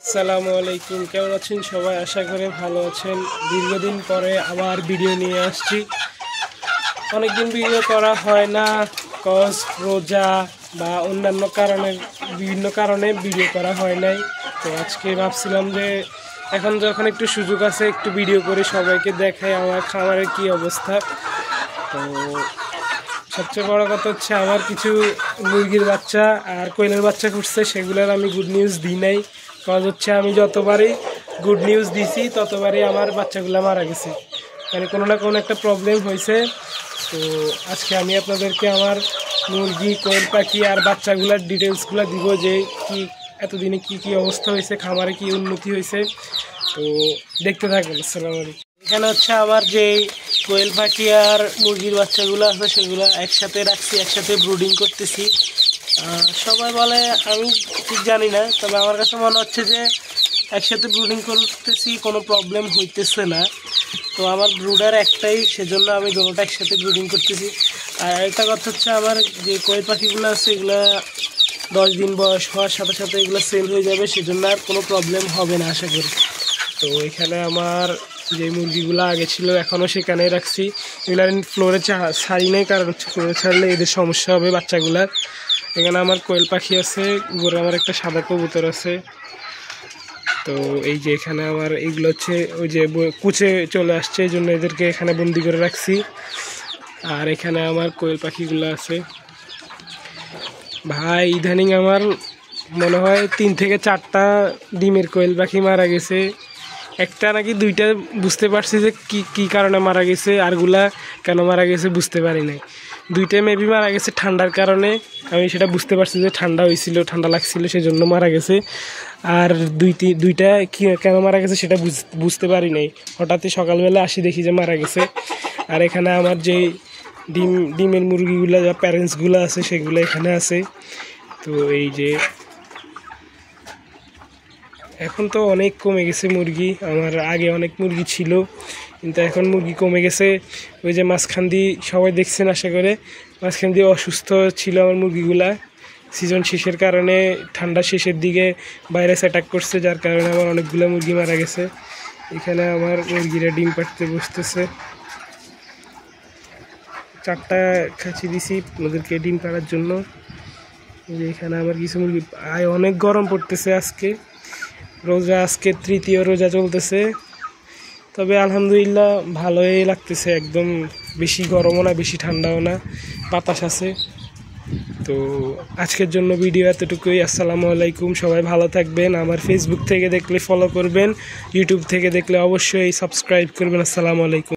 আসসালামু আলাইকুম, কেমন আছেন সবাই? আশা করি ভালো আছেন। দীর্ঘদিন পরে আবার ভিডিও নিয়ে আসছি। অনেকদিন ভিডিও করা হয় না, কজ রোজা বা অন্যান্য বিভিন্ন কারণে ভিডিও করা হয় নাই। তো আজকে ভাবছিলাম যে এখন যখন একটু সুযোগ আছে একটু ভিডিও করে সবাইকে দেখাই আমার খাবারের কি অবস্থা। তো সবচেয়ে বড় কথা হচ্ছে আমার কিছু মুরগির বাচ্চা আর কোয়েলের বাচ্চা ফুটছে, সেগুলোর আমি গুড নিউজ দিই নাই। কাজ হচ্ছে আমি যতবারই গুড নিউজ দিছি ততবারই আমার বাচ্চাগুলো মারা গেছে, মানে কোনো না কোনো একটা প্রবলেম হয়েছে। তো আজকে আমি আপনাদেরকে আমার মুরগি, কোয়েল পাখি আর বাচ্চাগুলোর ডিটেলসগুলো দিব, যে কি এতদিনে কি কি অবস্থা হয়েছে, খামারে কি উন্নতি হয়েছে। তো দেখতে থাকবেন। আসসালামু আলাইকুম। এখানে হচ্ছে আমার যে কোয়েল পাখি আর মুরগির বাচ্চাগুলো আছে সেগুলো একসাথে রাখছি, একসাথে ব্রুডিং করতেছি। সবাই বলে, আমি ঠিক জানি না, তবে আমার কাছে মনে হচ্ছে যে একসাথে ব্রুডিং করতেছি, কোনো প্রবলেম হইতেছে না। তো আমার ব্রুডার একটাই, সেজন্য আমি দুটোটা একসাথে ব্রুডিং করতেছি। আর একটা কথা হচ্ছে, আমার যে কোয়েল পাখিগুলো আছে এগুলো 10 দিন বয়স হওয়ার সাথে সাথে এগুলো সেল হয়ে যাবে, সেজন্য আর কোনো প্রবলেম হবে না আশা করি। তো এখানে আমার যে মুরগিগুলো আগে ছিল এখনও সেখানেই রাখছি। এগুলো ফ্লোরে ছাড়ি নেই, কারণ হচ্ছে ফ্লোরে ছাড়লে এদের সমস্যা হবে বাচ্চাগুলার। এখানে আমার কোয়েল পাখি আছে, উপরে আমার একটা সাদা কবুতর আছে। তো এই যে এখানে আমার এইগুলো হচ্ছে ওই যে কুচে চলে আসছে, এই জন্য এদেরকে এখানে বন্দি করে রাখছি। আর এখানে আমার কোয়েল পাখিগুলো আছে। ভাই ইদানিং আমার মনে হয় 3 থেকে 4টা ডিমের কোয়েল পাখি মারা গেছে। একটা নাকি 2টা বুঝতে পারছি যে কি কারণে মারা গেছে, আরগুলা কেন মারা গেছে বুঝতে পারি নাই। 2টা মেবি মারা গেছে ঠান্ডার কারণে, আমি সেটা বুঝতে পারছি যে ঠান্ডা হয়েছিল, ঠান্ডা লাগছিল সেজন্য মারা গেছে। আর 2টা কেন মারা গেছে সেটা বুঝতে পারি নাই। হঠাৎই সকালবেলা আসি দেখি যে মারা গেছে। আর এখানে আমার যেই ডিমের মুরগিগুলো, যা প্যারেন্টসগুলো আছে সেগুলো এখানে আছে। তো এই যে এখন তো অনেক কমে গেছে মুরগি, আমার আগে অনেক মুরগি ছিল, কিন্তু এখন মুরগি কমে গেছে। ওই যে মাঝখান দিয়ে সবাই দেখছেন আশা করে, মাঝখান দিয়ে অসুস্থ ছিল আমার মুরগিগুলা। সিজন শেষের কারণে, ঠান্ডা শেষের দিকে ভাইরাস অ্যাটাক করছে, যার কারণে আমার অনেকগুলো মুরগি মারা গেছে। এখানে আমার মুরগিরা ডিম পাড়তে বসতেছে। 4টা খাঁচি দিছি ওদেরকে ডিম পাড়ার জন্য। যে এখানে আমার কিছু মুরগি, অনেক গরম পড়তেছে আজকে। রোজা, আজকে 3য় রোজা চলতেছে, তবে আলহামদুলিল্লাহ ভালোই লাগতেছে। একদম বেশি গরমও না, বেশি ঠান্ডাও না, বাতাস আছে। তো আজকের জন্য ভিডিও এতটুকুই। আসসালামু আলাইকুম, সবাই ভালো থাকবেন। আমার ফেসবুক থেকে দেখলে ফলো করবেন, ইউটিউব থেকে দেখলে অবশ্যই সাবস্ক্রাইব করবেন। আসসালামু আলাইকুম।